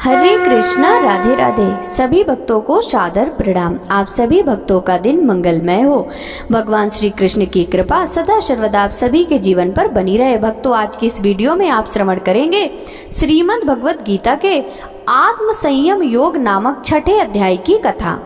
हरे कृष्णा, राधे राधे। सभी भक्तों को सादर प्रणाम। आप सभी भक्तों का दिन मंगलमय हो। भगवान श्री कृष्ण की कृपा सदा सर्वदा आप सभी के जीवन पर बनी रहे। भक्तों, आज की इस वीडियो में आप श्रवण करेंगे श्रीमद् भगवत गीता के आत्म संयम योग नामक छठे अध्याय की कथा।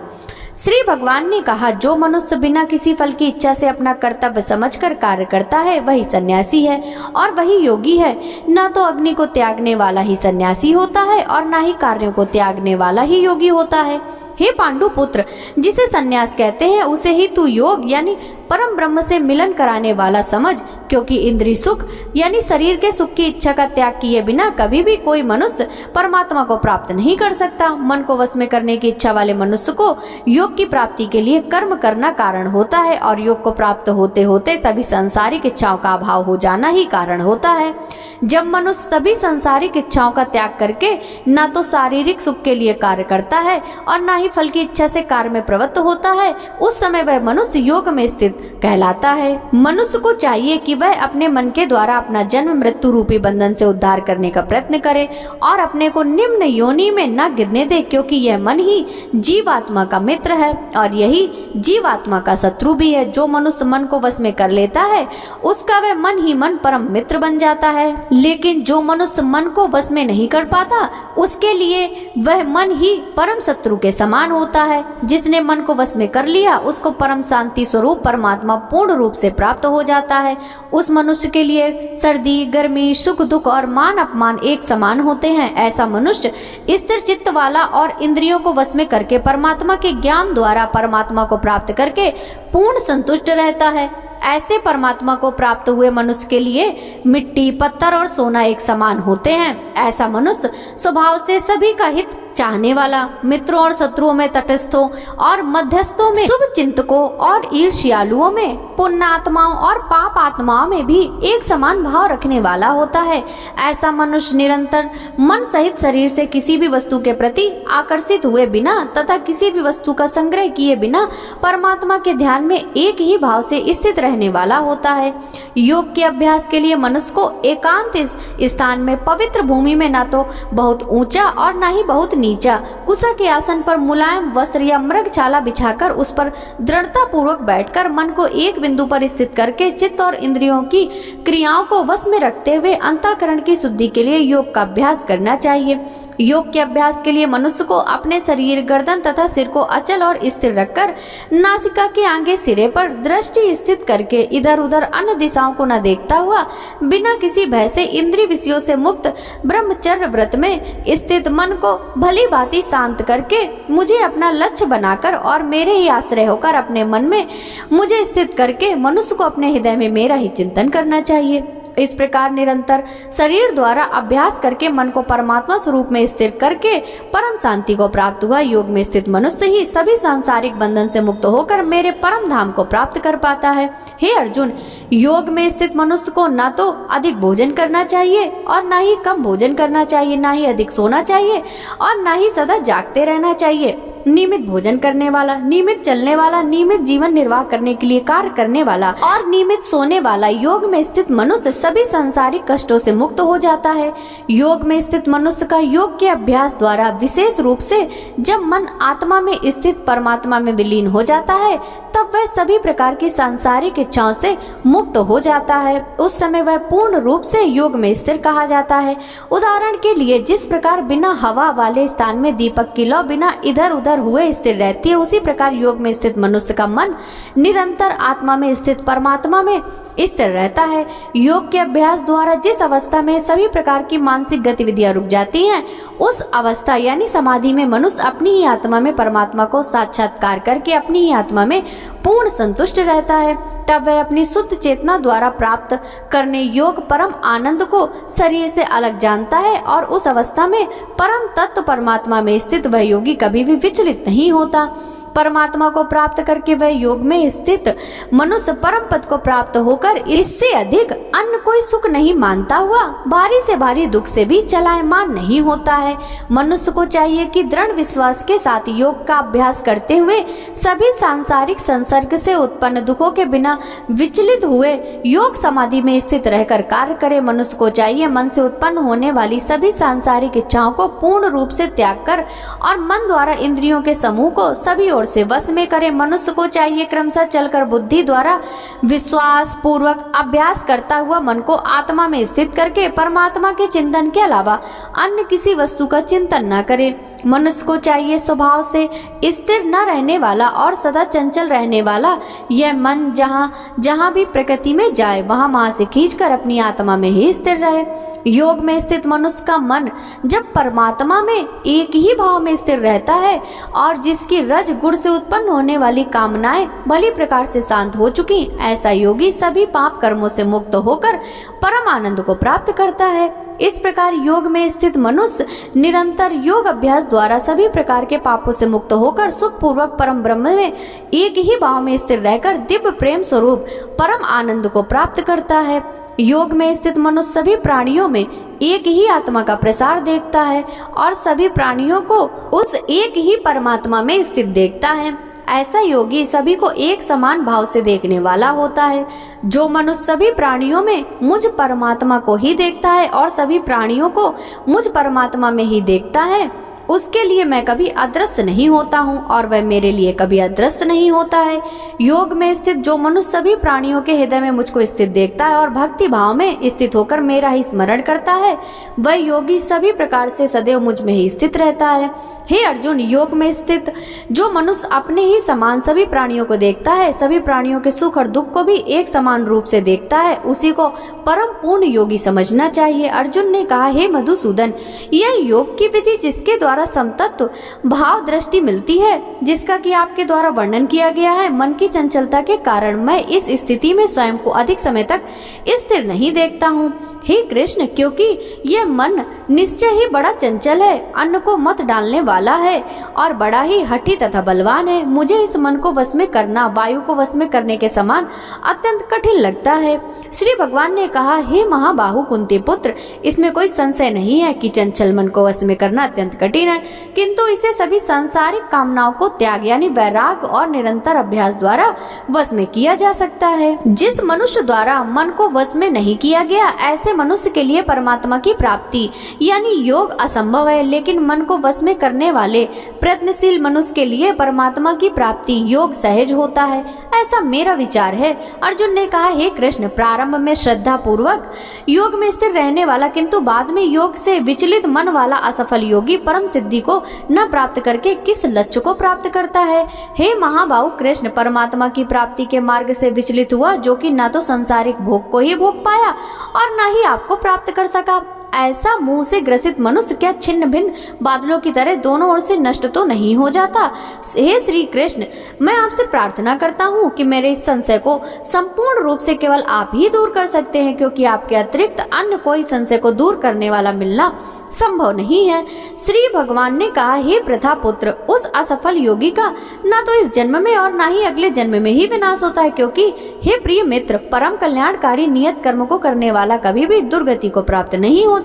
श्री भगवान ने कहा, जो मनुष्य बिना किसी फल की इच्छा से अपना कर्तव्य समझकर कार्य करता है वही सन्यासी है और वही योगी है। न तो अग्नि को त्यागने वाला ही सन्यासी होता है और न ही कार्यों को त्यागने वाला ही योगी होता है। हे पांडु पुत्र, जिसे सन्यास कहते हैं उसे ही तू योग यानी परम ब्रह्म से मिलन कराने वाला समझ, क्योंकि इंद्रिय सुख यानी शरीर के सुख की इच्छा का त्याग किए बिना कभी भी कोई मनुष्य परमात्मा को प्राप्त नहीं कर सकता। मन को वश में करने की इच्छा वाले मनुष्य को योग की प्राप्ति के लिए कर्म करना कारण होता है और योग को प्राप्त होते होते सभी सांसारिक इच्छाओं का अभाव हो जाना ही कारण होता है। जब मनुष्य सभी सांसारिक इच्छाओं का त्याग करके न तो शारीरिक सुख के लिए कार्य करता है और न ही फल की इच्छा से कार्य में प्रवृत्त होता है, उस समय वह मनुष्य योग में स्थित कहलाता है। मनुष्य को चाहिए कि वह अपने मन के द्वारा अपना जन्म मृत्यु रूपी बंधन से उद्धार करने का प्रयत्न करे और अपने को निम्न योनि में न गिरने दे, क्योंकि यह मन ही जीवात्मा का मित्र है और यही जीवात्मा का शत्रु भी है। जो मनुष्य मन को वश में कर लेता है उसका वह मन ही मन परम मित्र बन जाता है, लेकिन जो मनुष्य मन को वश में नहीं कर पाता उसके लिए वह मन ही परम शत्रु के समान होता है। जिसने मन को वश में कर लिया उसको परम शांति स्वरूप परमात्मा पूर्ण रूप से प्राप्त हो जाता है। उस मनुष्य के लिए सर्दी गर्मी सुख दुख और मान अपमान एक समान होते हैं। ऐसा मनुष्य स्थिर चित्त वाला और इंद्रियों को वश में करके परमात्मा के ज्ञान द्वारा परमात्मा को प्राप्त करके पूर्ण संतुष्ट रहता है। ऐसे परमात्मा को प्राप्त हुए मनुष्य के लिए मिट्टी पत्थर और सोना एक समान होते हैं। ऐसा मनुष्य स्वभाव से सभी का हित चाहने वाला, मित्रों और शत्रुओं में तटस्थों और मध्यस्थों में शुभ चिंतकों और ईर्ष्यालुओं में, पुण्य आत्माओं और पाप आत्माओं में भी एक समान भाव रखने वाला होता है। ऐसा मनुष्य निरंतर मन सहित शरीर से किसी भी वस्तु के प्रति आकर्षित हुए बिना तथा किसी भी वस्तु का संग्रह किए बिना परमात्मा के ध्यान में एक ही भाव से स्थित रहने वाला होता है। योग के अभ्यास के लिए मनुष्य को एकांत स्थान में पवित्र भूमि में न तो बहुत ऊंचा और न ही बहुत नीचा कुशा के आसन पर मुलायम वस्त्र या मृगछाला बिछाकर उस पर दृढ़ता पूर्वक बैठकर मन को एक बिंदु पर स्थित करके चित्त और इंद्रियों की क्रियाओं को वश में रखते हुए अंतःकरण की शुद्धि के लिए योग का अभ्यास करना चाहिए। योग के अभ्यास के लिए मनुष्य को अपने शरीर, गर्दन तथा सिर को अचल और स्थिर रखकर नासिका के आगे सिरे पर दृष्टि स्थित करके इधर उधर अन्य दिशाओं को न देखता हुआ बिना किसी भय से इंद्रिय विषयों से मुक्त ब्रह्मचर्य व्रत में स्थित मन को भली भांति शांत करके मुझे अपना लक्ष्य बनाकर और मेरे ही आश्रय होकर अपने मन में मुझे स्थित करके मनुष्य को अपने हृदय में मेरा ही चिंतन करना चाहिए। इस प्रकार निरंतर शरीर द्वारा अभ्यास करके मन को परमात्मा स्वरूप में स्थिर करके परम शांति को प्राप्त हुआ योग में स्थित मनुष्य ही सभी सांसारिक बंधन से मुक्त होकर मेरे परम धाम को प्राप्त कर पाता है। हे अर्जुन, योग में स्थित मनुष्य को न तो अधिक भोजन करना चाहिए और न ही कम भोजन करना चाहिए, न ही अधिक सोना चाहिए और न ही सदा जागते रहना चाहिए। नियमित भोजन करने वाला, नियमित चलने वाला, नियमित जीवन निर्वाह करने के लिए कार्य करने वाला और नियमित सोने वाला योग में स्थित मनुष्य सभी सांसारिक कष्टों से मुक्त हो जाता है। योग में स्थित मनुष्य का योग के अभ्यास द्वारा विशेष रूप से जब मन आत्मा में स्थित परमात्मा में विलीन हो जाता है तब वह सभी प्रकार की सांसारिक इच्छाओं से मुक्त हो जाता है। उस समय वह पूर्ण रूप से योग में स्थिर कहा जाता है। उदाहरण के लिए, जिस प्रकार बिना हवा वाले स्थान में दीपक की लौ बिना इधर उधर हुए स्थिर रहती है, उसी प्रकार योग में स्थित मनुष्य का मन निरंतर आत्मा में स्थित परमात्मा में स्थिर रहता है। योग के अभ्यास द्वारा जिस अवस्था में सभी प्रकार की मानसिक गतिविधियां रुक जाती हैं, उस अवस्था यानी समाधि में मनुष्य अपनी ही आत्मा में परमात्मा को साक्षात्कार करके अपनी ही आत्मा में पूर्ण संतुष्ट रहता है। तब वह अपनी शुद्ध चेतना द्वारा प्राप्त करने योग परम आनंद को शरीर से अलग जानता है और उस अवस्था में परम तत्व परमात्मा में स्थित वह योगी कभी भी विचलित नहीं होता। परमात्मा को प्राप्त करके वह योग में स्थित मनुष्य परम पद को प्राप्त होकर इससे अधिक अन्य कोई सुख नहीं मानता हुआ भारी से भारी दुख से भी चलायमान नहीं होता है। मनुष्य को चाहिए कि दृढ़ विश्वास के साथ योग का अभ्यास करते हुए सभी सांसारिक संसर्ग से उत्पन्न दुखों के बिना विचलित हुए योग समाधि में स्थित रहकर कार्य करे। मनुष्य को चाहिए मन से उत्पन्न होने वाली सभी सांसारिक इच्छाओं को पूर्ण रूप से त्याग कर और मन द्वारा इंद्रियों के समूह को सभी ओर से वश में करे। मनुष्य को चाहिए क्रमशः चलकर बुद्धि द्वारा विश्वास पूर्वक अभ्यास करता हुआ मन को आत्मा में स्थित करके परमात्मा के चिंतन के अलावा अन्य किसी वस्तु का चिंतन न करे। मनुष्य को चाहिए स्वभाव से स्थिर न रहने वाला और सदा चंचल रहने वाला यह मन जहाँ भी प्रकृति में जाए वहाँ से खींचकर अपनी आत्मा में ही स्थिर रहे। योग में स्थित मनुष्य का मन जब परमात्मा में एक ही भाव में स्थिर रहता है और जिसकी रज गुण से उत्पन्न होने वाली कामनाएं भली प्रकार से शांत हो चुकी, ऐसा योगी सभी पाप कर्मों से मुक्त होकर परम आनंद को प्राप्त करता है। इस प्रकार योग में स्थित मनुष्य निरंतर योग अभ्यास द्वारा सभी प्रकार के पापों से मुक्त होकर सुख पूर्वक परम ब्रह्म में एक ही भाव में स्थिर रहकर दिव्य प्रेम स्वरूप परम आनंद को प्राप्त करता है। योग में स्थित मनुष्य सभी प्राणियों में एक ही आत्मा का प्रसार देखता है और सभी प्राणियों को उस एक ही परमात्मा में स्थित देखता है। ऐसा योगी सभी को एक समान भाव से देखने वाला होता है। जो मनुष्य सभी प्राणियों में मुझ परमात्मा को ही देखता है और सभी प्राणियों को मुझ परमात्मा में ही देखता है, उसके लिए मैं कभी अदृश्य नहीं होता हूँ और वह मेरे लिए कभी अदृश्य नहीं होता है। योग में स्थित जो मनुष्य सभी प्राणियों के हृदय में मुझको स्थित देखता है और भक्ति भाव में स्थित होकर मेरा ही स्मरण करता है, वह योगी सभी प्रकार से सदैव मुझ में ही स्थित रहता है। हे अर्जुन, योग में स्थित जो मनुष्य अपने ही समान सभी प्राणियों को देखता है, सभी प्राणियों के सुख और दुख को भी एक समान रूप से देखता है, उसी को परम पूर्ण योगी समझना चाहिए। अर्जुन ने कहा, हे मधुसूदन, यह योग की विधि जिसके द्वारा समतत्व भाव दृष्टि मिलती है, जिसका कि आपके द्वारा वर्णन किया गया है, मन की चंचलता के कारण मैं इस स्थिति में स्वयं को अधिक समय तक स्थिर नहीं देखता हूँ। हे कृष्ण, क्योंकि यह मन निश्चय ही बड़ा चंचल है, अन्न को मत डालने वाला है और बड़ा ही हठी तथा बलवान है। मुझे इस मन को वश में करना वायु को वश में करने के समान अत्यंत कठिन लगता है। श्री भगवान ने कहा, हे महाबाहु कुंती पुत्र, इसमें कोई संशय नहीं है कि चंचल मन को वश में करना अत्यंत कठिन है, किंतु इसे सभी सांसारिक कामनाओं को त्याग यानी वैराग और निरंतर अभ्यास द्वारा वश में किया जा सकता है। जिस मनुष्य द्वारा मन को वश में नहीं किया गया, ऐसे मनुष्य के लिए परमात्मा की प्राप्ति यानी योग असंभव है, लेकिन मन को वश में करने वाले प्रयत्नशील मनुष्य के लिए परमात्मा की प्राप्ति योग सहज होता है, ऐसा मेरा विचार है। अर्जुन ने कहा, हे कृष्ण, प्रारंभ में श्रद्धा पूर्वक योग में स्थिर रहने वाला किंतु बाद में योग से विचलित मन वाला असफल योगी परम सिद्धि को न प्राप्त करके किस लक्ष्य को प्राप्त करता है? हे महाबाहु कृष्ण, परमात्मा की प्राप्ति के मार्ग से विचलित हुआ जो कि न तो सांसारिक भोग को ही भोग पाया और न ही आपको प्राप्त कर सका, ऐसा मुंह से ग्रसित मनुष्य क्या छिन्न भिन्न बादलों की तरह दोनों ओर से नष्ट तो नहीं हो जाता? हे श्री कृष्ण, मैं आपसे प्रार्थना करता हूँ कि मेरे इस संशय को संपूर्ण रूप से केवल आप ही दूर कर सकते हैं, क्योंकि आपके अतिरिक्त अन्य कोई संशय को दूर करने वाला मिलना संभव नहीं है। श्री भगवान ने कहा, हे प्रथा पुत्र, उस असफल योगी का न तो इस जन्म में और न ही अगले जन्म में ही विनाश होता है, क्योंकि हे प्रिय मित्र, परम कल्याणकारी नियत कर्म को करने वाला कभी भी दुर्गति को प्राप्त नहीं होता।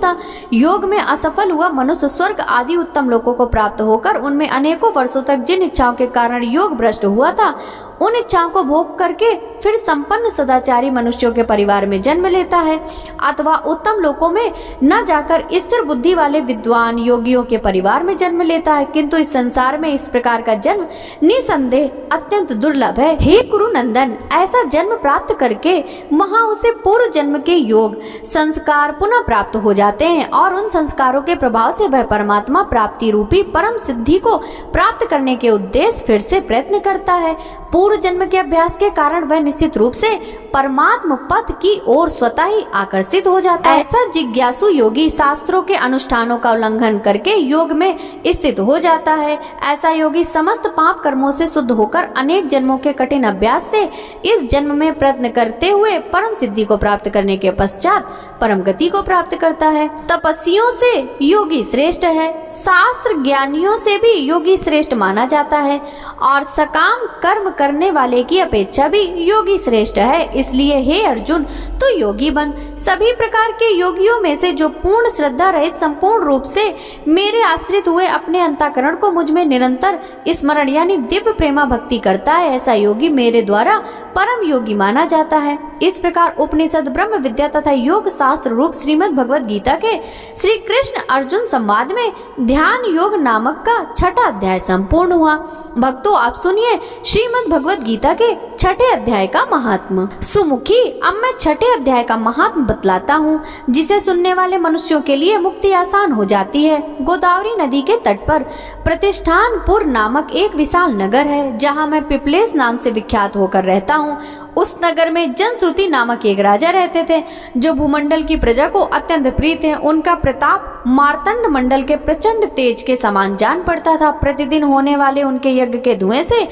योग में असफल हुआ मनुष्य स्वर्ग आदि उत्तम लोकों को प्राप्त होकर उनमें अनेकों वर्षों तक जिन इच्छाओं के कारण योग भ्रष्ट हुआ था, उन इच्छाओं को भोग करके फिर संपन्न सदाचारी मनुष्यों के परिवार में जन्म लेता है, अथवा उत्तम लोकों में न जाकर स्थिर बुद्धि वाले विद्वान योगियों के परिवार में जन्म लेता है। किंतु इस संसार में इस प्रकार का जन्म निसंदेह अत्यंत दुर्लभ है। हे कुरुनंदन, ऐसा जन्म प्राप्त करके वहां उसे पूर्व जन्म के योग संस्कार पुनः प्राप्त हो जाते हैं और उन संस्कारों के प्रभाव से वह परमात्मा प्राप्ति रूपी परम सिद्धि को प्राप्त करने के उद्देश्य फिर से प्रयत्न करता है। पूर्व पूर्व जन्म के अभ्यास के कारण वह निश्चित रूप से परमात्म पथ की ओर स्वतः ही आकर्षित हो जाता है। ऐसा जिज्ञासु योगी शास्त्रों के अनुष्ठानों का उल्लंघन करके योग में स्थित हो जाता है। ऐसा योगी समस्त पाप कर्मों से शुद्ध होकर अनेक जन्मों के कठिन अभ्यास से इस जन्म में प्रयत्न करते हुए परम सिद्धि को प्राप्त करने के पश्चात परम गति को प्राप्त करता है। तपस्वियों से योगी श्रेष्ठ है, शास्त्र ज्ञानियों से भी योगी श्रेष्ठ माना जाता है और सकाम कर्म करने वाले की अपेक्षा भी योगी श्रेष्ठ है। इसलिए हे अर्जुन, तो योगी बन। सभी प्रकार के योगियों में से जो पूर्ण श्रद्धा रहित संपूर्ण रूप से मेरे आश्रित हुए अपने अंतःकरण को मुझ में निरंतर स्मरण यानी दिव्य प्रेमा भक्ति करता है, ऐसा योगी मेरे द्वारा परम योगी माना जाता है। इस प्रकार उपनिषद, ब्रह्म विद्या तथा योग शास्त्र रूप श्रीमद् भगवद गीता के श्री कृष्ण अर्जुन संवाद में ध्यान योग नामक का छठा अध्याय संपूर्ण हुआ। भक्तों, आप सुनिए श्रीमद् भगवद गीता के छठे अध्याय का महात्म। सुमुखी, अब मैं छठे अध्याय का महात्म बतलाता हूँ, जिसे सुनने वाले मनुष्यों के लिए मुक्ति आसान हो जाती है। गोदावरी नदी के तट पर प्रतिष्ठानपुर नामक एक विशाल नगर है, जहाँ मैं पिपलेश नाम से विख्यात होकर रहता हूँ। उस नगर में जनश्रुति नामक एक राजा रहते थे, जो भूमंडल की प्रजा को अत्यंत प्रिय थे। उनका प्रताप मार्तंड मंडल के प्रचंड तेज के समान जान पड़ता था। प्रतिदिन होने वाले उनके यज्ञ के धुएं से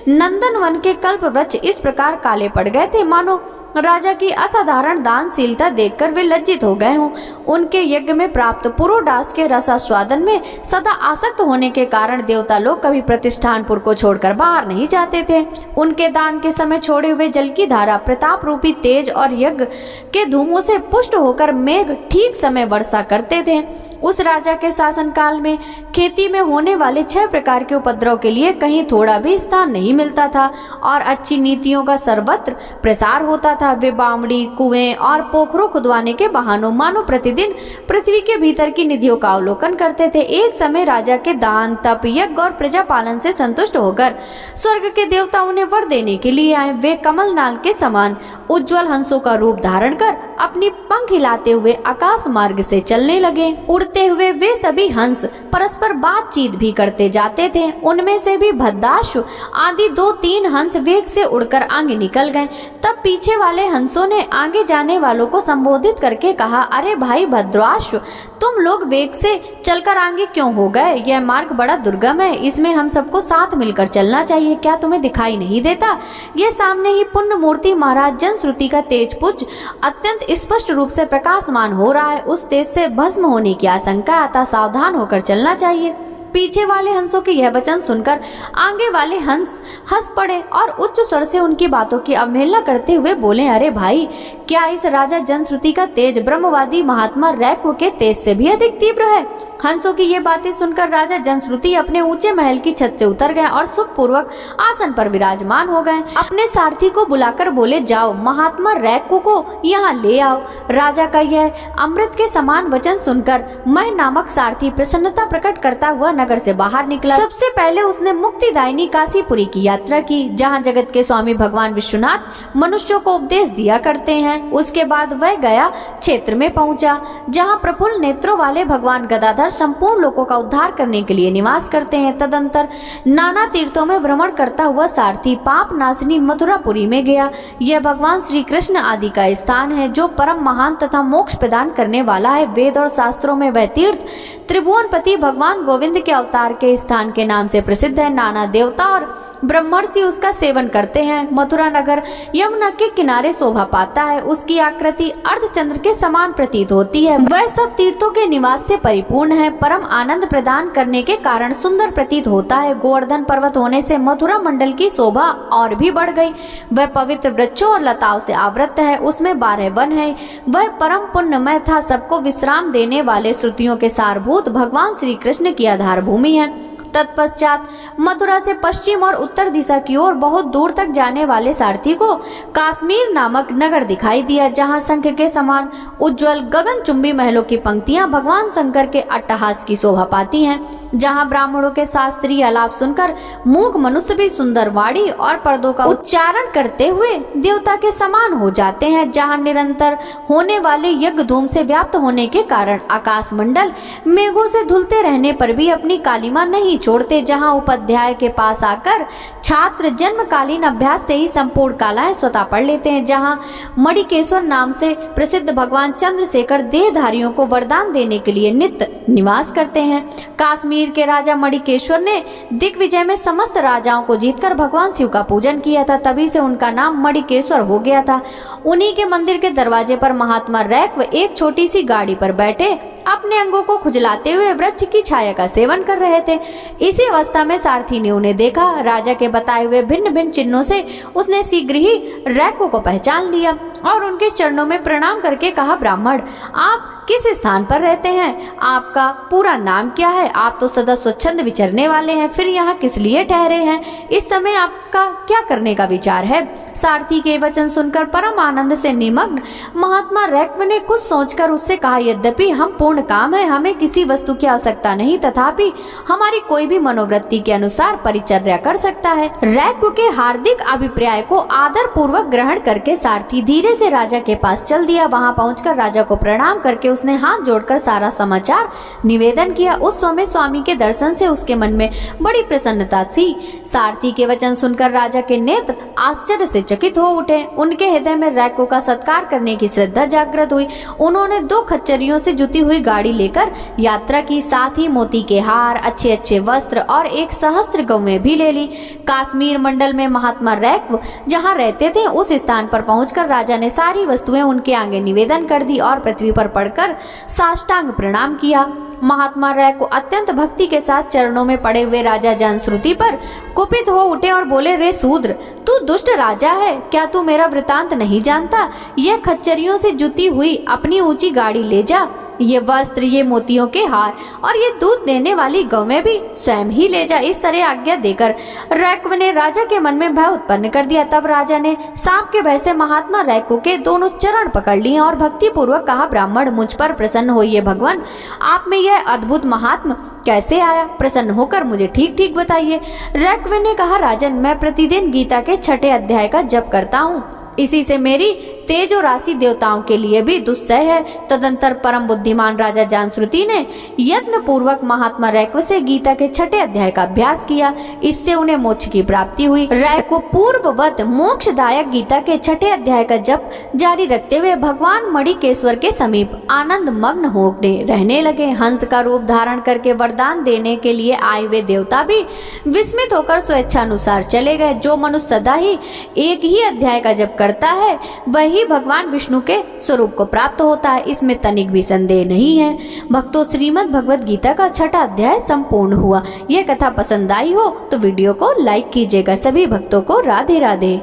नंदन वन के कल्प वृक्ष इस प्रकार काले पड़ गए थे, मानो राजा की असाधारण दानशीलता देखकर वे लज्जित हो गए हों। उनके यज्ञ में प्राप्त पुरोडास के रसास्वादन में सदा आसक्त होने के कारण देवता लोग कभी प्रतिष्ठानपुर को छोड़कर बाहर नहीं जाते थे। उनके दान के समय छोड़े हुए जल की धारा प्रताप रूपी तेज और यज्ञ के धूमों से पुष्ट होकर मेघ ठीक समय वर्षा करते थे। उस राजा के शासन काल में खेती में होने वाले 6 प्रकार के उपद्रव के लिए कहीं थोड़ा भी स्थान नहीं मिलता था और अच्छी नीतियों का सर्वत्र प्रसार होता था। वे बावड़ी, कुएं और पोखरों खुदवाने के बहानों मानो प्रतिदिन पृथ्वी के भीतर की निधियों का अवलोकन करते थे। एक समय राजा के दान, तप, यज्ञ और प्रजा पालन से संतुष्ट होकर स्वर्ग के देवता उन्हें वर देने के लिए आए। वे कमल नाल के समान उज्जवल हंसों का रूप धारण कर अपनी पंख हिलाते हुए आकाश मार्ग से चलने लगे। उड़ते हुए वे सभी हंस परस्पर बातचीत भी करते जाते थे। उनमें से भी भद्राश्व आदि 2-3 हंस वेग से उड़कर आगे निकल गए। तब पीछे वाले हंसों ने आगे जाने वालों को संबोधित करके कहा, अरे भाई भद्राश्व, तुम लोग वेग से चलकर आगे क्यों हो गए? यह मार्ग बड़ा दुर्गम है, इसमें हम सबको साथ मिलकर चलना चाहिए। क्या तुम्हें दिखाई नहीं देता? ये सामने ही पुण्य मूर्ति महाराज जनश्रुति का तेज पुंज अत्यंत स्पष्ट रूप से प्रकाशमान हो रहा है। उस तेज से भस्म होने की आशंका, अतः सावधान होकर चलना चाहिए। पीछे वाले हंसों के यह वचन सुनकर आगे वाले हंस हंस पड़े और उच्च स्वर से उनकी बातों की अवहेलना करते हुए बोले, अरे भाई, क्या इस राजा जनश्रुति का तेज ब्रह्मवादी महात्मा रैक्व के तेज से भी अधिक तीव्र है? हंसों की ये बातें सुनकर राजा जनश्रुति अपने ऊंचे महल की छत से उतर गए और सुखपूर्वक आसन पर विराजमान हो गए। अपने सारथी को बुलाकर बोले, जाओ महात्मा रैक्व को यहाँ ले आओ। राजा का यह अमृत के समान वचन सुनकर मह नामक सारथी प्रसन्नता प्रकट करता हुआ नगर से बाहर निकला। सबसे पहले उसने मुक्तिदायिनी काशीपुरी की यात्रा की, जहाँ जगत के स्वामी भगवान विश्वनाथ मनुष्यों को उपदेश दिया करते हैं। उसके बाद वह गया क्षेत्र में पहुंचा, जहां प्रफुल्ल नेत्रों वाले भगवान गदाधर संपूर्ण लोगों का उद्धार करने के लिए निवास करते हैं। तदंतर नाना तीर्थों में भ्रमण करता हुआ सारथी पाप नाशिनी मथुरापुरी में गया। यह भगवान श्री कृष्ण आदि का स्थान है, जो परम महान तथा मोक्ष प्रदान करने वाला है। वेद और शास्त्रों में वह तीर्थ त्रिभुवनपति भगवान गोविंद के अवतार के स्थान के नाम से प्रसिद्ध है। नाना देवता और ब्रह्मर्षि उसका सेवन करते हैं। मथुरा नगर यमुना के किनारे शोभा पाता है। उसकी आकृति अर्धचंद्र के समान प्रतीत होती है। वह सब तीर्थों के निवास से परिपूर्ण है। परम आनंद प्रदान करने के कारण सुंदर प्रतीत होता है। गोवर्धन पर्वत होने से मथुरा मंडल की शोभा और भी बढ़ गई। वह पवित्र वृक्षों और लताओं से आवृत है। उसमें 12 वन है। वह परम पुण्यमय था। सबको विश्राम देने वाले श्रुतियों के सारभूत भगवान श्री कृष्ण की आधार भूमि है। तत्पश्चात मथुरा से पश्चिम और उत्तर दिशा की ओर बहुत दूर तक जाने वाले सारथी को काश्मीर नामक नगर दिखाई दिया, जहां शंख के समान उज्जवल गगनचुंबी महलों की पंक्तियां भगवान शंकर के अट्टहास की शोभा पाती हैं। जहां ब्राह्मणों के शास्त्रीय आलाप सुनकर मूक मनुष्य भी सुंदर वाणी और पर्दों का उच्चारण करते हुए देवता के समान हो जाते हैं। जहां निरंतर होने वाले यज्ञ धूम से व्याप्त होने के कारण आकाश मंडल मेघों से धुलते रहने पर भी अपनी कालिमा नहीं छोड़ते, जहां उपाध्याय के पास आकर छात्र जन्मकालीन अभ्यास से ही संपूर्ण कलाएं स्वतः पढ़ लेते हैं, जहां मणिकेश्वर नाम से प्रसिद्ध भगवान चंद्रशेखर देहधारियों को वरदान देने के लिए नित्य निवास करते हैं। कश्मीर के राजा मणिकेश्वर ने दिग्विजय में समस्त राजाओं को जीतकर भगवान शिव का पूजन किया था, तभी से उनका नाम मणिकेश्वर हो गया था। उन्हीं के मंदिर के दरवाजे पर महात्मा रैक्व एक छोटी सी गाड़ी पर बैठे अपने अंगों को खुजलाते हुए वृक्ष की छाया का सेवन कर रहे थे। इसी अवस्था में सारथी ने उन्हें देखा। राजा के बताए हुए भिन्न भिन्न चिन्हों से उसने शीघ्र ही रैक्व को पहचान लिया और उनके चरणों में प्रणाम करके कहा, ब्राह्मण, आप किस स्थान पर रहते हैं? आपका पूरा नाम क्या है? आप तो सदा स्वच्छंद विचरने वाले हैं, फिर यहाँ किस लिए ठहरे हैं? इस समय आपका क्या करने का विचार है? सारथी के वचन सुनकर परम आनंद से निमग्न महात्मा रैक्व ने कुछ सोचकर उससे कहा, यद्यपि हम पूर्ण काम है, हमें किसी वस्तु की आवश्यकता नहीं, तथापि हमारी कोई भी मनोवृत्ति के अनुसार परिचर्या कर सकता है। रैक्व के हार्दिक अभिप्राय को आदर पूर्वक ग्रहण करके सारथी धीरे से राजा के पास चल दिया। वहां पहुंचकर राजा को प्रणाम करके उसने हाथ जोड़कर सारा समाचार निवेदन किया। उस समय स्वामी के दर्शन से उसके मन में बड़ी प्रसन्नता थी। सारथी के वचन सुनकर राजा के नेत्र आश्चर्य से चकित हो उठे। उनके हृदय में रैक्व का सत्कार करने की श्रद्धा जागृत हुई। उन्होंने 2 खच्चरियों से जुती हुई गाड़ी लेकर यात्रा की, साथ ही मोती के हार, अच्छे अच्छे वस्त्र और एक सहस्त्र गौएं भी ले ली। कश्मीर मंडल में महात्मा रैक्व जहाँ रहते थे उस स्थान पर पहुंचकर राजा ने सारी वस्तुएं उनके आगे निवेदन कर दी और पृथ्वी पर पड़कर साष्टांग प्रणाम किया। महात्मा रैक्व अत्यंत भक्ति के साथ चरणों में पड़े हुए राजा जनश्रुति पर कुपित हो उठे और बोले, रे शूद्र, तू दुष्ट राजा है, क्या तू मेरा वृतांत नहीं जानता? यह खच्चरियों से जुती हुई अपनी ऊंची गाड़ी ले जा, ये वस्त्र, ये मोतियों के हार और ये दूध देने वाली गौएं भी स्वयं ही ले जा। इस तरह आज्ञा देकर रैक्व ने राजा के मन में भय उत्पन्न कर दिया। तब राजा ने सांप के भय से महात्मा रैक्व के दोनों चरण पकड़ लिए और भक्ति पूर्वक कहा, ब्राह्मण, मुझ पर प्रसन्न होइए भगवान, आप में यह अद्भुत महात्मा कैसे आया? प्रसन्न होकर मुझे ठीक ठीक बताइए। रैक्व ने कहा, राजन, मैं प्रतिदिन गीता के 6ठे अध्याय का जप करता हूँ, इसी से मेरी तेजो राशि देवताओं के लिए भी दुस्सह है। तदंतर परम बुद्धिमान राजा जानश्रुति ने यत्न पूर्वक महात्मा रैक्व से गीता के 6ठे अध्याय का अभ्यास किया। इससे उन्हें मोक्ष की प्राप्ति हुई। रैक्व पूर्ववत मोक्षदायक गीता के 6ठे अध्याय का जप जारी रखते हुए भगवान मणिकेश्वर के समीप आनंद मग्न हो रहने लगे। हंस का रूप धारण करके वरदान देने के लिए आए हुए देवता भी विस्मित होकर स्वेच्छानुसार चले गए। जो मनुष्य सदा ही एक ही अध्याय का जप करता है वही भगवान विष्णु के स्वरूप को प्राप्त होता है, इसमें तनिक भी संदेह नहीं है। भक्तों, श्रीमद् भगवद गीता का 6ठा अध्याय संपूर्ण हुआ। यह कथा पसंद आई हो तो वीडियो को लाइक कीजिएगा। सभी भक्तों को राधे राधे।